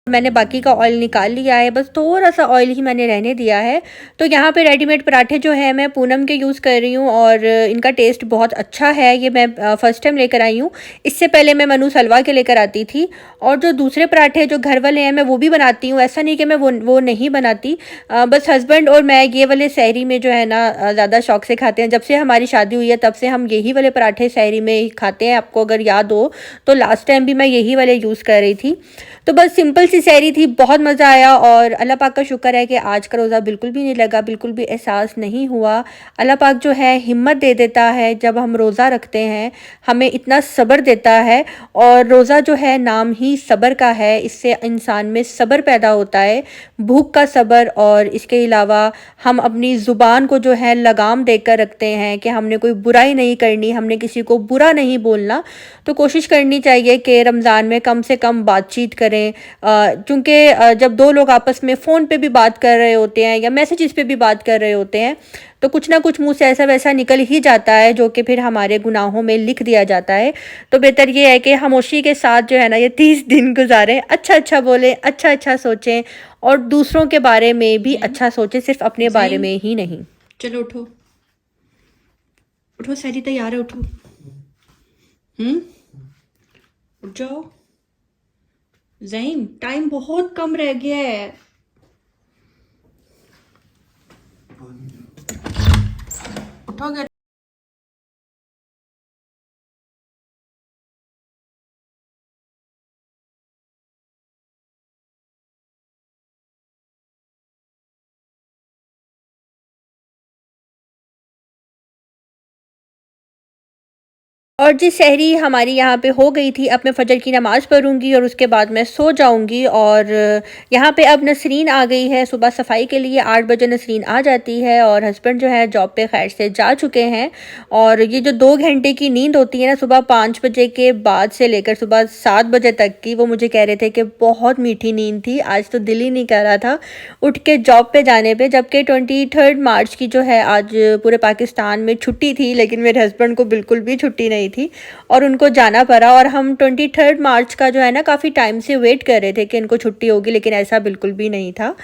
मैंने बाकी का ऑयल निकाल लिया है, बस थोड़ा सा ऑयल ही मैंने रहने दिया है। तो यहाँ पे रेडीमेड पराठे जो है मैं पूनम के यूज़ कर रही हूँ और इनका टेस्ट बहुत अच्छा है। ये मैं फ़र्स्ट टाइम लेकर आई हूँ। इससे पहले मैं मनु सलवा के लेकर आती थी। और जो दूसरे पराठे जो घर वाले हैं मैं वो भी बनाती हूँ, ऐसा नहीं कि मैं वो नहीं बनाती। बस हस्बैंड और मैं ये वाले सहरी में जो है ना ज़्यादा शौक से खाते हैं। जब से हमारी शादी हुई है तब से हम यही वाले पराठे सहरी में ही खाते हैं। आपको अगर याद हो तो लास्ट टाइम भी मैं यही वाले यूज़ कर रही थी। तो बस सिंपल सी सहरी थी, बहुत मज़ा आया और अल्लाह पाक का शुक्र है कि आज का रोज़ा बिल्कुल भी नहीं लगा, बिल्कुल भी एहसास नहीं हुआ। अल्लाह पाक जो है हिम्मत दे देता है जब हम रोज़ा रखते हैं, हमें इतना सब्र देता है। और रोज़ा जो है नाम ही सब्र का है, इससे इंसान में सब्र पैदा होता है, भूख का सब्र। और इसके अलावा हम अपनी ज़ुबान को जो है लगाम देकर रखते हैं कि हमने कोई बुराई नहीं करनी, हमने किसी को बुरा नहीं बोलना। तो कोशिश करनी चाहिए कि रमज़ान में कम से कम बातचीत करें, क्योंकि जब दो लोग आपस में फ़ोन पे भी बात कर रहे होते हैं या मैसेजेस पे भी बात कर रहे होते हैं तो कुछ ना कुछ मुंह से ऐसा वैसा निकल ही जाता है जो कि फिर हमारे गुनाहों में लिख दिया जाता है। तो बेहतर ये है कि खामोशी के साथ जो है ना ये 30 दिन गुजारें, अच्छा अच्छा बोलें, अच्छा अच्छा सोचें और दूसरों के बारे में भी अच्छा सोचें, सिर्फ अपने बारे में ही नहीं। चलो उठो उठो, सैरी तैयार है, उठो। उठ जाओ ज़हीम, टाइम बहुत कम रह गया है। उठोगे? और जी सहरी हमारी यहाँ पे हो गई थी। अब मैं फ़जर की नमाज़ पढ़ूँगी और उसके बाद मैं सो जाऊँगी। और यहाँ पे अब नसरीन आ गई है सुबह सफाई के लिए। 8 बजे नसरीन आ जाती है और हस्बैंड जो है जॉब पे खैर से जा चुके हैं। और ये जो 2 घंटे की नींद होती है ना सुबह 5 बजे के बाद से लेकर सुबह 7 बजे तक की, वो मुझे कह रहे थे कि बहुत मीठी नींद थी, आज तो दिल ही नहीं कर रहा था उठ के जॉब पे जाने पे। जबकि 23 मार्च की जो है आज पूरे पाकिस्तान में छुट्टी थी, लेकिन मेरे हस्बैंड को बिल्कुल भी छुट्टी नहीं थी और उनको जाना पड़ा। और हम 23 मार्च का जो है ना काफ़ी टाइम से वेट कर रहे थे कि इनको छुट्टी होगी, लेकिन ऐसा बिल्कुल भी नहीं था।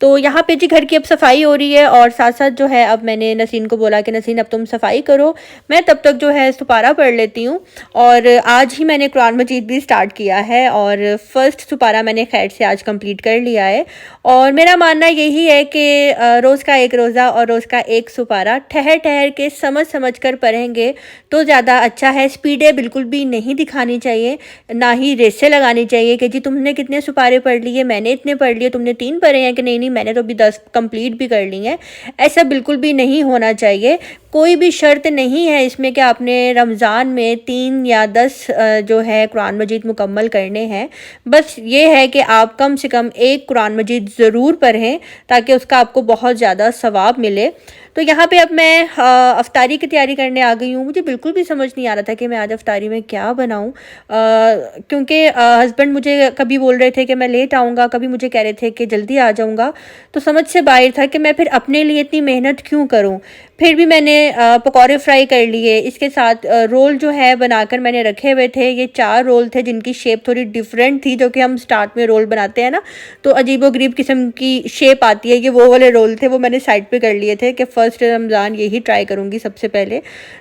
तो यहाँ पे जी घर की अब सफाई हो रही है और साथ साथ जो है अब मैंने नसीन को बोला कि नसीन अब तुम सफाई करो, मैं तब तक जो है सुपारा पढ़ लेती हूँ। और आज ही मैंने कुरान मजीद भी स्टार्ट किया है और फर्स्ट सुपारा मैंने खैर से आज कंप्लीट कर लिया है। और मेरा मानना यही है कि रोज़ का एक रोज़ा और रोज़ का एक सुपारा ठहर ठहर के समझ समझ कर पढ़ेंगे तो ज़्यादा अच्छा है। स्पीडें बिल्कुल भी नहीं दिखानी चाहिए, ना ही रेसें लगानी चाहिए कि जी तुमने कितने सुपारे पढ़ लिए, मैंने इतने पढ़ लिए, तुमने 3 पढ़े हैं कि नहीं नहीं मैंने तो अभी 10 कंप्लीट भी कर ली हैं। ऐसा बिल्कुल भी नहीं होना चाहिए। कोई भी शर्त नहीं है इसमें कि आपने रमज़ान में 3 या 10 जो है कुरान मजीद मुकम्मल करने हैं। बस ये है कि आप कम से कम एक कुरान मजीद ज़रूर पढ़ें ताकि उसका आपको बहुत ज़्यादा सवाब मिले। तो यहाँ पे अब मैं अफ्तारी की तैयारी करने आ गई हूँ। मुझे बिल्कुल भी समझ नहीं आ रहा था कि मैं आज अफ्तारी में क्या बनाऊँ, क्योंकि हस्बैंड मुझे कभी बोल रहे थे कि मैं लेट आऊँगा, कभी मुझे कह रहे थे कि जल्दी आ जाऊँगा। तो समझ से बाहर था कि मैं फिर अपने लिए इतनी मेहनत क्यों करूँ। फिर भी मैंने पकौड़े फ्राई कर लिए, इसके साथ रोल जो है बनाकर मैंने रखे हुए थे। ये 4 रोल थे जिनकी शेप थोड़ी डिफरेंट थी, जो कि हम स्टार्ट में रोल बनाते हैं ना तो अजीबोगरीब किस्म की शेप आती है, ये वो वाले रोल थे। वो मैंने साइड पे कर लिए थे कि फ़र्स्ट रमज़ान यही ट्राई करूँगी सबसे पहले।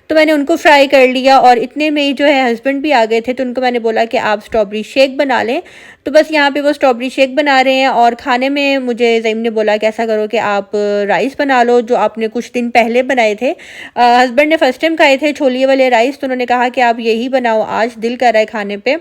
तो मैंने उनको फ्राई कर लिया और इतने में ही जो है हस्बैंड भी आ गए थे, तो उनको मैंने बोला कि आप स्ट्रॉबेरी शेक बना लें। तो बस यहाँ पे वो स्ट्रॉबेरी शेक बना रहे हैं। और खाने में मुझे ज़ईम ने बोला कि ऐसा करो कि आप राइस बना लो जो आपने कुछ दिन पहले बनाए थे। हस्बैंड ने फर्स्ट टाइम खाए थे छोले वाले राइस, तो उन्होंने कहा कि आप यही बनाओ, आज दिल कर रहा है खाने पे।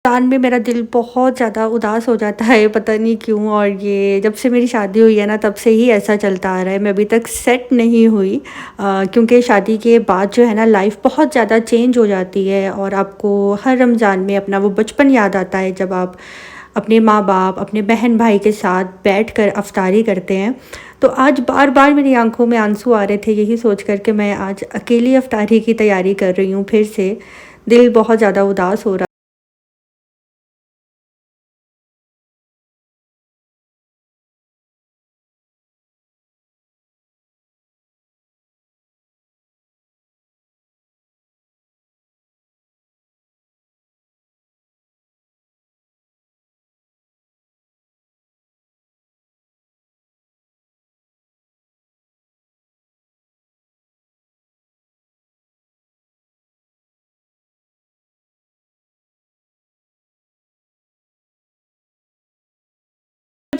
रमज़ान में मेरा दिल बहुत ज़्यादा उदास हो जाता है, पता नहीं क्यों। और ये जब से मेरी शादी हुई है ना तब से ही ऐसा चलता आ रहा है। मैं अभी तक सेट नहीं हुई, क्योंकि शादी के बाद जो है ना लाइफ बहुत ज़्यादा चेंज हो जाती है और आपको हर रमज़ान में अपना वो बचपन याद आता है जब आप अपने माँ बाप, अपने बहन भाई के साथ बैठकर अफ्तारी करते हैं। तो आज बार बार मेरी आंखों में आंसू आ रहे थे यही सोच कर के मैं आज अकेली अफ्तारी की तैयारी कर रही हूँ। फिर से दिल बहुत ज़्यादा उदास हो रहा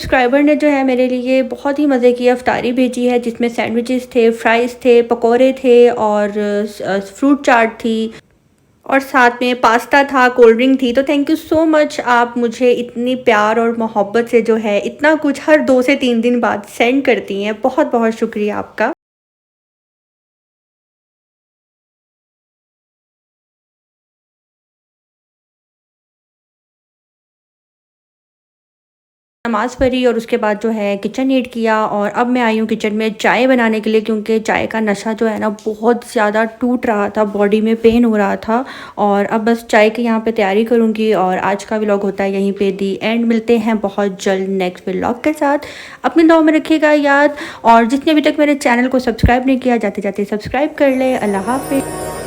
सब्सक्राइबर ने जो है मेरे लिए बहुत ही मज़े की अफ्तारी भेजी है, जिसमें सैंडविचेस थे, फ्राइज़ थे, पकोड़े थे और फ्रूट चाट थी और साथ में पास्ता था, कोल्ड ड्रिंक थी। तो थैंक यू सो मच, आप मुझे इतनी प्यार और मोहब्बत से जो है इतना कुछ हर 2 से 3 दिन बाद सेंड करती हैं। बहुत-बहुत शुक्रिया आपका। नमाज़ पढ़ी और उसके बाद जो है किचन नीट किया और अब मैं आई हूँ किचन में चाय बनाने के लिए, क्योंकि चाय का नशा जो है ना बहुत ज़्यादा टूट रहा था, बॉडी में पेन हो रहा था। और अब बस चाय की यहाँ पे तैयारी करूँगी और आज का व्लॉग होता है यहीं पे दी एंड। मिलते हैं बहुत जल्द नेक्स्ट व्लॉग के साथ। अपने दुआ में रखिएगा याद, और जिसने अभी तक मेरे चैनल को सब्सक्राइब नहीं किया, जाते जाते सब्सक्राइब कर ले। अल्लाह हाफिज़।